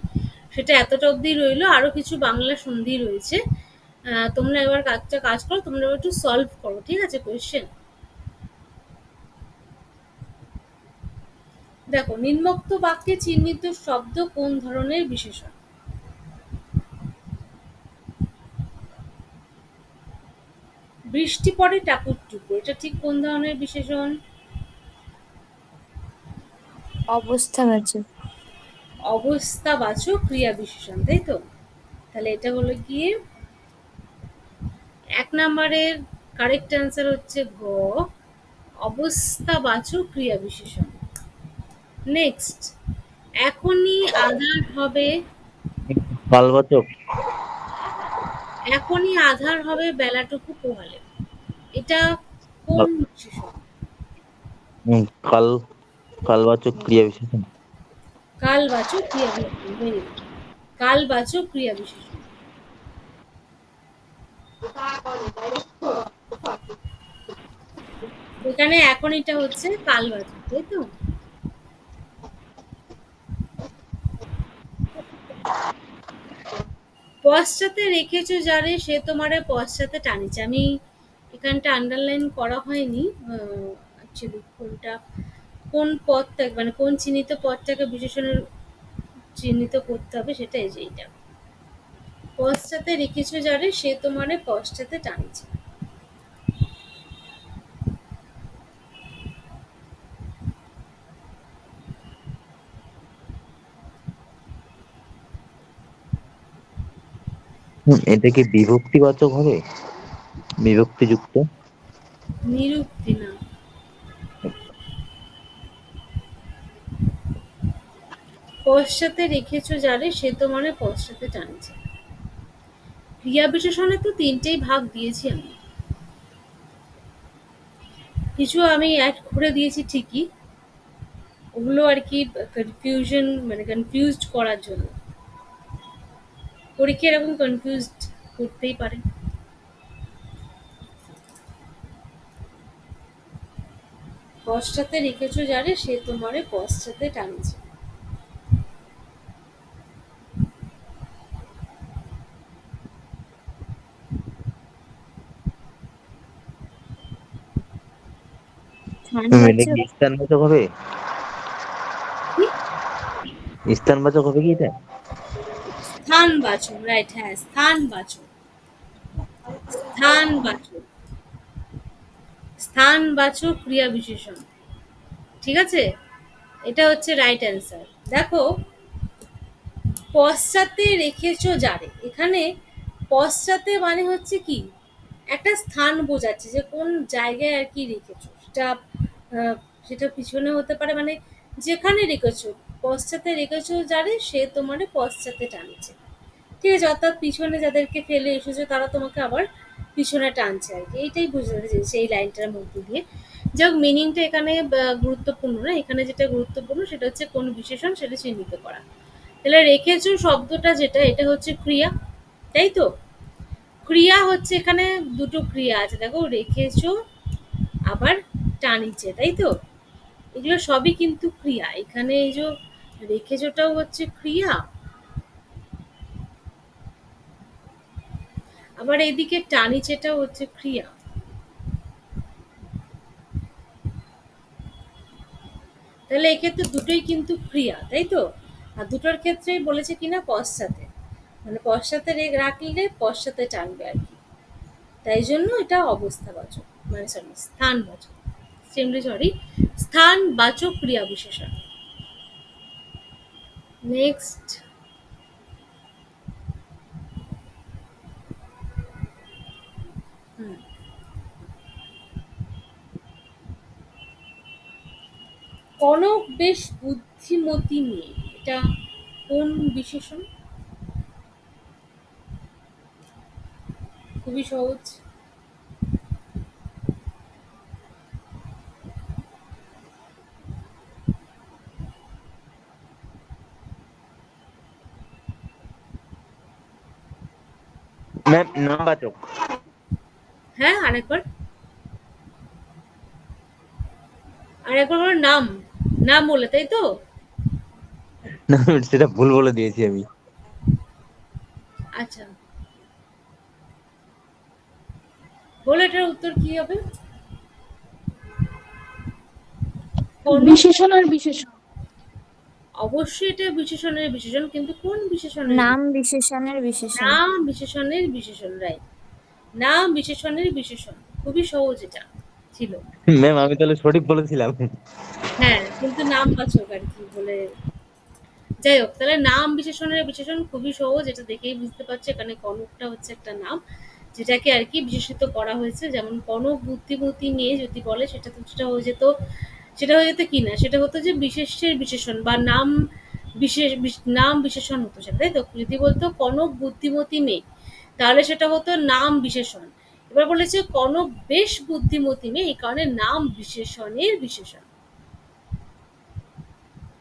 সেটা এতটা অবধি রইলো। আরো কিছু বাংলা সন্ধি রয়েছে। তোমরা এবার কাজটা কাজ করো, তোমরা এবার একটু সলভ করো, ঠিক আছে, কোয়েশ্চেন। দেখো, নিম্নোক্ত বাক্যে চিহ্নিত শব্দ কোন ধরনের বিশেষণ? বৃষ্টি পড়ে টাপুর টুপুর, এটা ঠিক কোন ধরনের বিশেষণ? অবস্থাবাচক। অবস্থাবাচক ক্রিয়া বিশেষণ, তাই তো? তাহলে এটা হলো গিয়ে ১ নম্বরের কারেক্ট অ্যান্সার হচ্ছে গ, অবস্থাবাচক ক্রিয়া বিশেষণ। নেক্সট, এখনই আধার হবে, কালবাচক। এখনই আধার হবে বেলাটুকু পোহালে, এটা কোন বিশেষণ? উম, কাল কালবাচক ক্রিয়া বিশেষণ। কালবাচক ক্রিয়া বিশেষণ, ভেরি গুড। কালবাচক ক্রিয়া বিশেষণ। এখানে এখন এটা হচ্ছে কালবাচক, তাই তো? পশ্চাতে রেখেছো যারে সে তোমারে পশ্চাতে টানিছে। আমি এখানটা আন্ডারলাইন করা হয়নি অ্যাকচুয়ালি, কোনটা কোন পদটা মানে কোন চিহ্নিত পদটাকে বিশেষণের চিহ্নিত করতে হবে, সেটা এই যে এইটা। পশ্চাতে রেখেছো যারে সে তোমারে পশ্চাতে টানিছে। এটা কি বিভক্তিবাচক হবে, বিভক্তিযুক্ত? নিরুক্তি না। পশ্চাতে রেখেছো যারে সে তোমারে পশ্চাতে টানিছে। ক্রিয়া বিশেষণে তো তিনটেই ভাগ দিয়েছি আমি। কিছু আমি অ্যাড করে দিয়েছি ঠিকই, ওগুলো আর কি কনফিউশন মানে কনফিউজড করার জন্য। পরীক্ষা এরকম কনফিউজড করতেই পারে। পশ্চাতে রেখেছো যারে সে তোমারে পশ্চাতে টানছে। ম্যাম এটা কি স্থানবাচক। স্থানবাচক হবে? কি? স্থানবাচক হবে কি এটা? স্থানবাচক, রাইট, হ্যাঁ স্থানবাচক। স্থানবাচক, স্থানবাচক ক্রিয়া বিশেষণ। ঠিক আছে, এটা হচ্ছে রাইট অ্যান্সার। দেখো, পশ্চাতে রেখেছো যারে, এখানে পশ্চাতে মানে হচ্ছে কি একটা স্থান বোঝাচ্ছে যে কোন জায়গায় আর কি রেখেছো সেটা। আহ, সেটা পিছনে হতে পারে, মানে যেখানে রেখেছো। পশ্চাতে রেখেছো যারে সে তোমার পশ্চাতে টানছে। ঠিক আছে, অর্থাৎ পিছনে যাদেরকে ফেলে এসেছো তারা তোমাকে আবার পিছনে টানছে আর কি, এইটাই বোঝাতে চেয়েছে এই লাইনটার মধ্যে দিয়ে। যাক, মিনিংটা এখানে গুরুত্বপূর্ণ না, এখানে যেটা গুরুত্বপূর্ণ সেটা হচ্ছে কোন বিশেষণ সেটা চিহ্নিত করা। তাহলে রেখেছো শব্দটা যেটা, এটা হচ্ছে ক্রিয়া, তাই তো? ক্রিয়া হচ্ছে এখানে দুটো ক্রিয়া আছে, দেখো রেখেছো আবার টানিছে, তাই তো? এগুলো সবই কিন্তু ক্রিয়া। এখানে এই যে রেখেছোটাও হচ্ছে ক্রিয়া, আবার এইদিকে টানিছেটাও হচ্ছে ক্রিয়া। তাহলে এক্ষেত্রে দুটোই কিন্তু ক্রিয়া, তাই তো? আর দুটোর ক্ষেত্রেই বলেছে কিনা পশ্চাতে, মানে পশ্চাতে রাখলে পশ্চাতে টানবে আর কি। তাই জন্য এটা অবস্থাবাচক, মানে সরি স্থানবাচক, সরি স্থানবাচক ক্রিয়া বিশেষণ। নেক্সট। হুম, কনক বেশ বুদ্ধিমতী মেয়ে, এটা কোন বিশেষণ? খুবই সহজ। ম্যাম নামবাচক। হ্যাঁ, আরেকবার, আরেকবার বলো। নাম, নাম বলে, তাই তো? না সেটা ভুল বলে দিয়েছি আমি। আচ্ছা, বলো এটার উত্তর কি হবে। কনক, বিশেষণ আর বিশেষণ। অবশ্যই এটা বিশেষণের বিশেষণ, কিন্তু কোন বিশেষণের নাম বিশেষণ? বিশেষণের বিশেষণ। নাম বিশেষণের বিশেষণ, রাইট। নাম বিশেষণের বিশেষণ, খুবই সহজ এটা ছিল। ম্যাম আমি তাহলে সঠিক বলেছিলাম। হ্যাঁ, কিন্তু নাম বাচক আর কি বলে। যাই হোক, তাহলে নাম বিশেষণের বিশেষণ খুবই সহজ, এটা দেখেই বুঝতে পারছি এখানে কনকটা হচ্ছে একটা নাম যেটাকে আর কি বিশেষিত করা হয়েছে। যেমন কনক বুদ্ধিমতী মেয়ে যদি বলে, সেটা তো সেটা হয়ে যেত, সেটা হয়ে যেত কি না, সেটা হতো যে বিশেষ্যের বিশেষণ বা নাম নাম বিশেষণ হতো সেটা, তাই তো? যদি বলতো কনক বুদ্ধিমতী মেয়ে, তাহলে সেটা হতো নাম বিশেষণ। এবার বলেছে কনক বেশ বুদ্ধিমতী মেয়ে, এই কারণে নাম বিশেষণের বিশেষণ।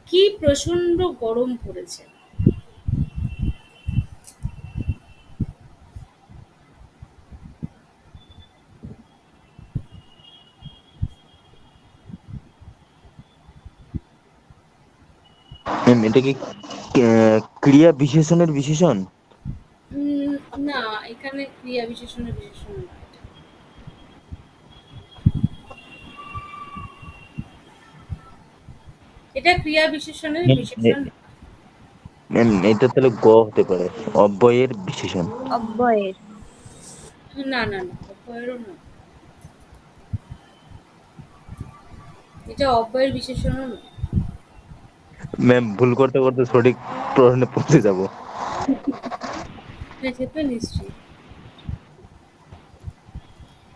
কি প্রচন্ড গরম পড়েছে। ম্যাম এটা কি ক্রিয়া বিশেষণের বিশেষণ? উম, না, এখানে ক্রিয়া বিশেষণের বিশেষণ না এটা। এটা ক্রিয়া বিশেষণের ম্যাম বিশেষণ। ম্যাম এটা তাহলে গ হতে পারে, অব্যয়ের বিশেষণ। অব্যয়ের। না না না, অব্যয়েরও না। এটা অব্যয়ের বিশেষণও না। ম্যাম ভুল করতে করতে সঠিক প্রশ্নে পৌঁছে যাব। হ্যাঁ, সে তো নিশ্চয়ই।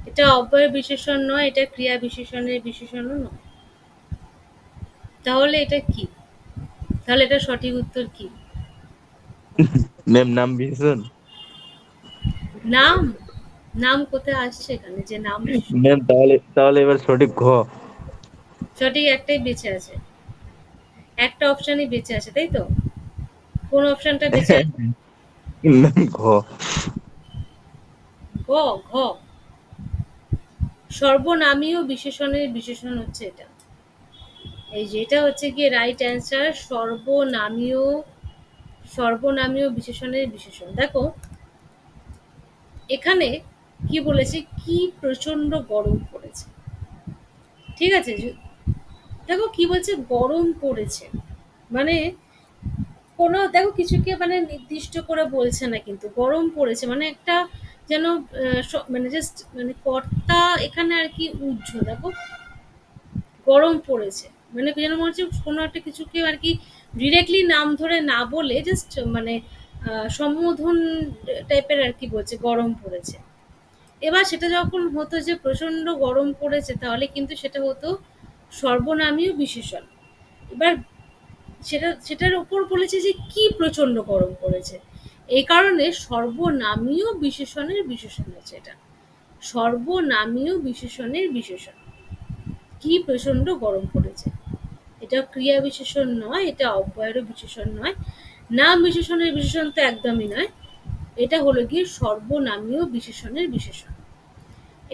এটা অব্যয়ের বিশেষণ নয়, এটা ক্রিয়া বিশেষণের বিশেষণও নয়। তাহলে এটা কি? তাহলে এটা সঠিক উত্তর কি? ম্যাম নাম বিশেষণ। নাম, নাম কোথায় আসছে এখানে যে নাম বিশেষণ? ম্যাম তাহলে তাহলে এবার সঠিক ঘ। সঠিক একটাই বেঁচে আছে, একটা অপশনই বেঁচে আছে, তাই তো? কোন অপশনটা বেঁচে আছে? ম্যাম ঘ। ঘ। ঘ সর্বনামীয় বিশেষণের বিশেষণ হচ্ছে এটা। এই যেটা হচ্ছে গিয়ে রাইট অ্যান্সার, সর্বনামীয় বিশেষণের বিশেষণ। দেখো এখানে কি বলেছে, কি প্রচন্ড গরম পড়েছে, ঠিক আছে? দেখো কি বলছে, গরম পড়েছে, মানে কোনো দেখো কিছুকে মানে নির্দিষ্ট করে বলছে না, কিন্তু গরম পড়েছে মানে একটা যেন মানে জাস্ট মানে কর্তা এখানে আর কি উজ্জ্ব, দেখো গরম পড়েছে মানে যেন মনে হচ্ছে কোনো একটা কিছুকে আর কি ডিরেক্টলি নাম ধরে না বলে জাস্ট মানে সম্বোধন টাইপের আর কি বলছে গরম পড়েছে। এবার সেটা যখন হতো যে প্রচন্ড গরম পড়েছে, তাহলে কিন্তু সেটা হতো সর্বনামীয় বিশেষণ। এবার সেটার উপর বলেছে যে কি প্রচন্ড গরম পড়েছে, এই কারণে সর্বনামীয় বিশেষণের বিশেষণ হচ্ছে এটা, সর্বনামীয় বিশেষণের বিশেষণ। কি প্রচন্ড গরম পড়েছে, এটা ক্রিয়া বিশেষণ নয়, এটা অব্যয়েরও বিশেষণ নয়, নাম বিশেষণের বিশেষণ তো একদমই নয়, এটা হলো গিয়ে সর্বনামীয় বিশেষণের বিশেষণ।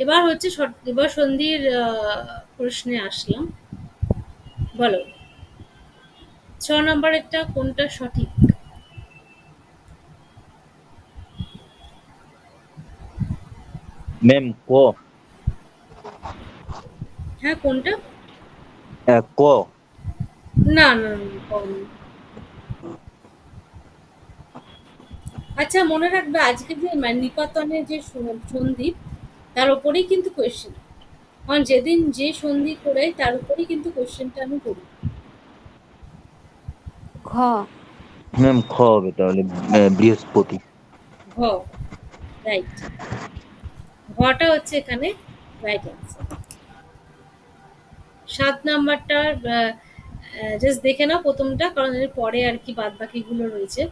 এবার হচ্ছে এবার সন্ধির প্রশ্নে আসলাম, বলো 6 নম্বরেরটা কোনটা সঠিক? ম্যাম ক। হ্যাঁ কোনটা? ক। না না না, কম। আচ্ছা মনে রাখবে আজকে যে নিপাতনের যে সন্ধি, তার উপরেই কিন্তু কোয়েশ্চেন, কারণ যেদিন যে সন্ধি করে তার উপরেই কিন্তু কোয়েশ্চেনটা আমি করি। ঘ। ম্যাম খ হবে তাহলে, বৃহস্পতি। ঘ রাইট, ঘটা হচ্ছে এখানে রাইট অ্যান্সার। 7 নাম্বারটা জাস্ট দেখে নাও প্রথমটা, কারণ এর পরে আর কি বাদ বাকিগুলো রয়েছে।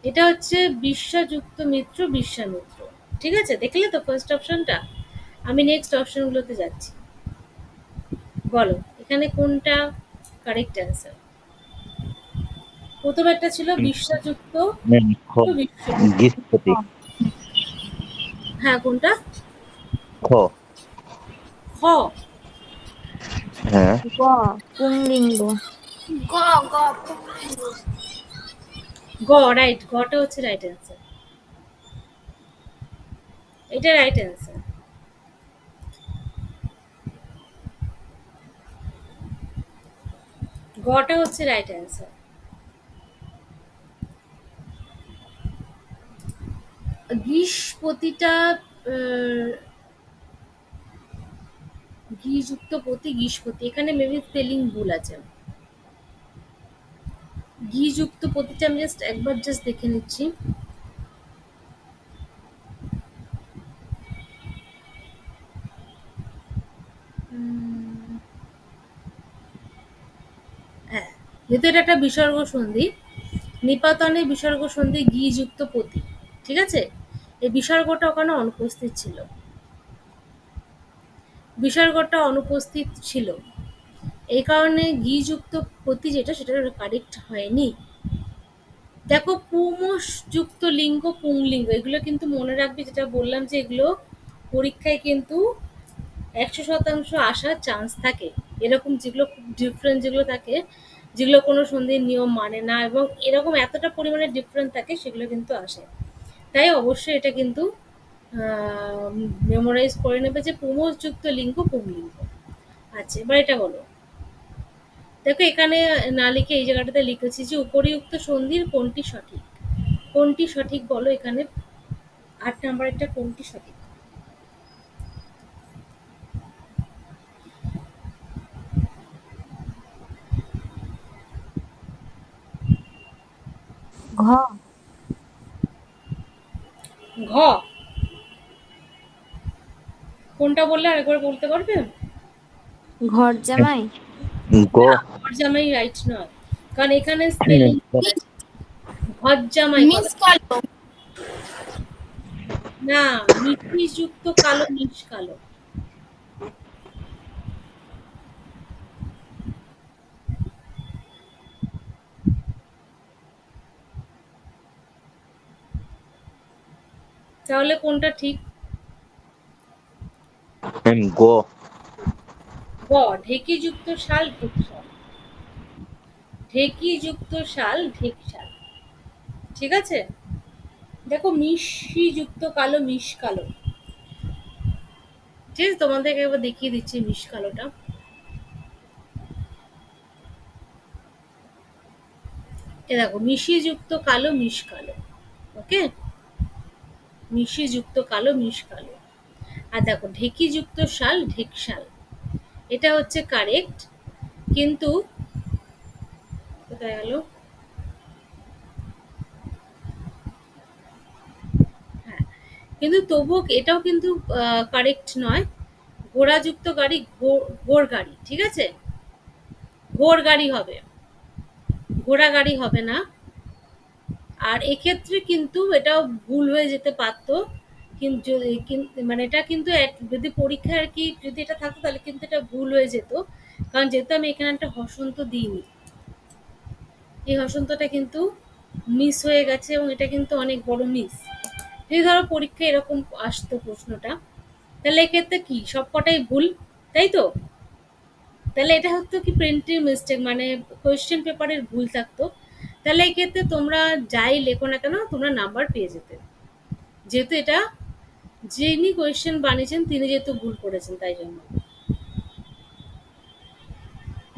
এটা হচ্ছে বিশ্বাযুক্ত মিত্র, বিশ্বামিত্র, ঠিক আছে? দেখলে তো ফার্স্ট অপশনটা, আমি নেক্সট অপশনগুলোতে যাচ্ছি। বলো এখানে কোনটা কারেক্ট অ্যান্সার? প্রথম একটা ছিল বিশ্বাযুক্ত ম্যাম খ। বিশ্বমিত্র। বৃহস্পতি। হ্যাঁ কোনটা? খ। খ। হ্যাঁ। গ। পুংলিঙ্গ। গ। গ গ রাইট, গটা হচ্ছে রাইট অ্যান্সার, এটা রাইট অ্যান্সার। গটা হচ্ছে রাইট অ্যান্সার। গ্রীষ্পতিটা ঘিযুক্ত পতি, গ্রীষ্পতি, এখানে মেবি স্পেলিং ভুল আছে। ঘিযুক্ত পতিটা আমি জাস্ট একবার জাস্ট দেখে নিচ্ছি। হ্যাঁ, যেহেতু এটা একটা বিসর্গ সন্ধি, নিপাতনে বিসর্গ সন্ধি ঘিযুক্ত পতি, ঠিক আছে? এই বিসর্গটা ওখানে অনুপস্থিত ছিল, বিসর্গটা অনুপস্থিত ছিল, এই কারণে ঘিযুক্ত পতি যেটা সেটা কারেক্ট হয়নি। দেখো পুমস যুক্ত লিঙ্গ, পুংলিঙ্গ, এগুলো কিন্তু মনে রাখবে, যেটা বললাম যে এগুলো পরীক্ষায় কিন্তু 100% আসার চান্স থাকে। এরকম যেগুলো খুব ডিফারেন্ট যেগুলো থাকে, যেগুলো কোনো সন্ধির নিয়ম মানে না এবং এরকম এতটা পরিমাণে ডিফারেন্ট থাকে, সেগুলো কিন্তু আসে। তাই অবশ্যই এটা কিন্তু মেমোরাইজ করে নেবে যে পুমসযুক্ত লিঙ্গ, পুংলিঙ্গ। আচ্ছা এবার এটা বলো, দেখো এখানে না লিখে এই জায়গাটাতে লিখেছি যে উপরিউক্ত সন্ধির কোনটি সঠিক, কোনটি সঠিক বলো এখানে, 8 নম্বরেরটা কোনটি সঠিক? ঘ। ঘ। কোনটা বললে আরেকবার বলতে পারবে? ঘর জামাই। গ। না, ঘর জামাই রাইট নয়, কারণ এখানে স্পেলিং ঘর জামাই মিস কল। না, মিষ্টিযুক্ত কালো, মিশ কালো। তাহলে কোনটা ঠিক? ম্যাম গ। গ, ঢেঁকিযুক্ত শাল, ঢেকশাল। ঢেঁকিযুক্ত শাল, ঢেকশাল। ঠিক আছে? দেখো, মিশিযুক্ত কালো, মিশ কালো। ঠিক আছে, তোমাদেরকে একবার দেখিয়ে দিচ্ছি মিশ কালোটা। এ দেখো, মিশিযুক্ত কালো, মিশ কালো। ওকে? মিশিযুক্ত কালো, মিশ কালো। আর দেখো, ঢেঁকিযুক্ত শাল, ঢেকশাল। এটা হচ্ছে কারেক্ট। কিন্তু কোথায় গেল? হ্যাঁ, কিন্তু তবুও এটাও কিন্তু কারেক্ট নয়। ঘোড়াযুক্ত গাড়ি, ঘোড় গাড়ি। ঠিক আছে? ঘোড় গাড়ি হবে, ঘোড়া গাড়ি হবে না। আর এক্ষেত্রে কিন্তু এটাও ভুল হয়ে যেতে পারতো। কিন্তু মানে এটা কিন্তু যদি পরীক্ষায় আর কি যদি এটা থাকতো তাহলে কিন্তু এটা ভুল হয়ে যেত। কারণ যেহেতু আমি এখানে একটা হসন্ত দিইনি, এই হসন্তটা কিন্তু মিস হয়ে গেছে এবং এটা কিন্তু অনেক বড় মিস। যদি ধরো পরীক্ষায় এরকম আসতো প্রশ্নটা, তাহলে এক্ষেত্রে কি সবকটাই ভুল, তাই তো? তাহলে এটা হতো কি প্রিন্টিং মিস্টেক, মানে কোয়েশ্চেন পেপারের ভুল থাকতো। তাহলে এক্ষেত্রে তোমরা যাই লেখো না কেন তোমরা নাম্বার পেয়ে যেতে, যেহেতু এটা যিনি কোয়েশ্চেন বানিয়েছেন তিনি যেহেতু ভুল করেছেন তাই জন্য।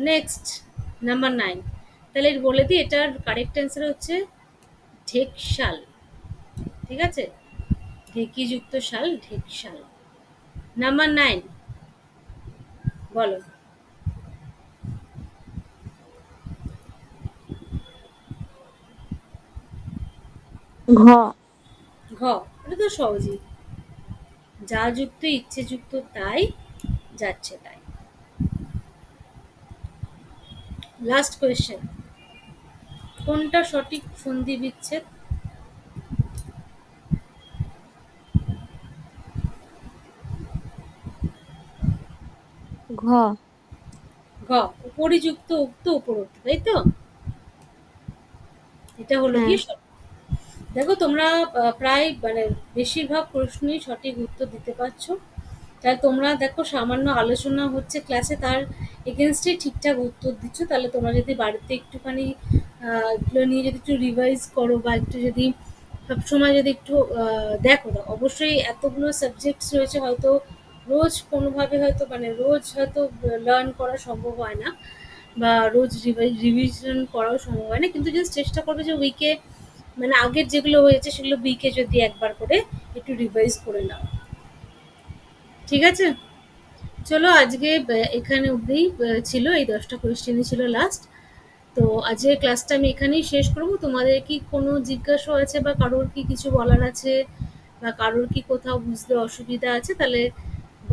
Next, number 9। তাহলে বলে দিই, এটার কারেক্ট অ্যান্সার হচ্ছে ঢেকশাল। ঠিক আছে? ঢেঁকিযুক্ত শাল, ঢেকশাল। নাম্বার 9, বলো। ঘ। ঘ, এটা তো সহজই। যা যুক্ত ইচ্ছে যুক্ত তাই, যাচ্ছে তাই। লাস্ট কোয়েশ্চেন, কোনটা সঠিক সন্ধি বিচ্ছেদ? ঘ। ঘ, উপরিযুক্ত উক্ত উপরোক্ত, তাই তো? এটা হলো হ্যাঁ। গিয়ে সঠিক। দেখো তোমরা প্রায় মানে বেশিরভাগ প্রশ্নই সঠিক উত্তর দিতে পারছো। তাহলে তোমরা দেখো সামান্য আলোচনা হচ্ছে ক্লাসে, তার এগেনস্টে ঠিকঠাক উত্তর দিচ্ছ। তাহলে তোমরা যদি বাড়িতে একটুখানি এগুলো নিয়ে যদি একটু রিভাইজ করো বা একটু যদি সবসময় যদি একটু দেখো, অবশ্যই এতগুলো সাবজেক্টস রয়েছে, হয়তো রোজ কোনোভাবে হয়তো মানে রোজ হয়তো লার্ন করা সম্ভব হয় না বা রোজ রিভিশন করাও সম্ভব হয় না, কিন্তু জাস্ট চেষ্টা করবে যে উইকে মানে আগের যেগুলো হয়েছে সেগুলো উইকে যদি একবার করে একটু রিভাইজ করে নাও। ঠিক আছে? চলো আজকে এখানে অবধি ছিল, এই 10টা কোয়েশ্চেনই ছিল লাস্ট। তো আজকের ক্লাসটা আমি এখানেই শেষ করবো। তোমাদের কি কোনো জিজ্ঞাসা আছে বা কারোর কি কিছু বলার আছে বা কারোর কি কোথাও বুঝতে অসুবিধা আছে তাহলে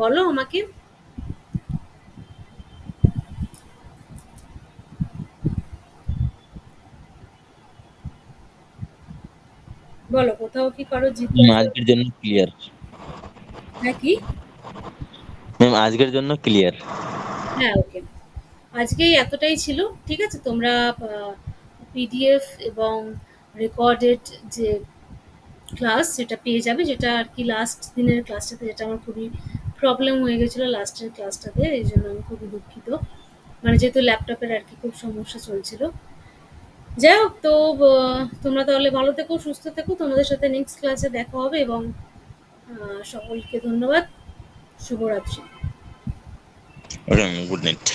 বলো আমাকে। বলো, কোথাও কি কারো জিজ্ঞাসা আজকের জন্য ক্লিয়ার। নাকি? ম্যাম আজকের জন্য ক্লিয়ার। হ্যাঁ, ওকে। আজকেই এতটাই ছিল। ঠিক আছে? তোমরা পিডিএফ এবং রেকর্ডেড যে ক্লাস সেটা পেয়ে যাবে, যেটা আর কি লাস্ট দিনের ক্লাসটাতে যেটা আমার খুবই প্রবলেম হয়ে গেছিলো লাস্টের ক্লাসটাতে, এই জন্য আমি খুবই দুঃখিত। মানে যেহেতু ল্যাপটপের আর কি খুব সমস্যা চলছিল। যাই হোক, তো তোমরা তাহলে ভালো থেকো, সুস্থ থেকো। তোমাদের সাথে নেক্সট ক্লাসে দেখা হবে এবং সকলকে ধন্যবাদ। শুভরাত্রি। Okay ma'am, good night.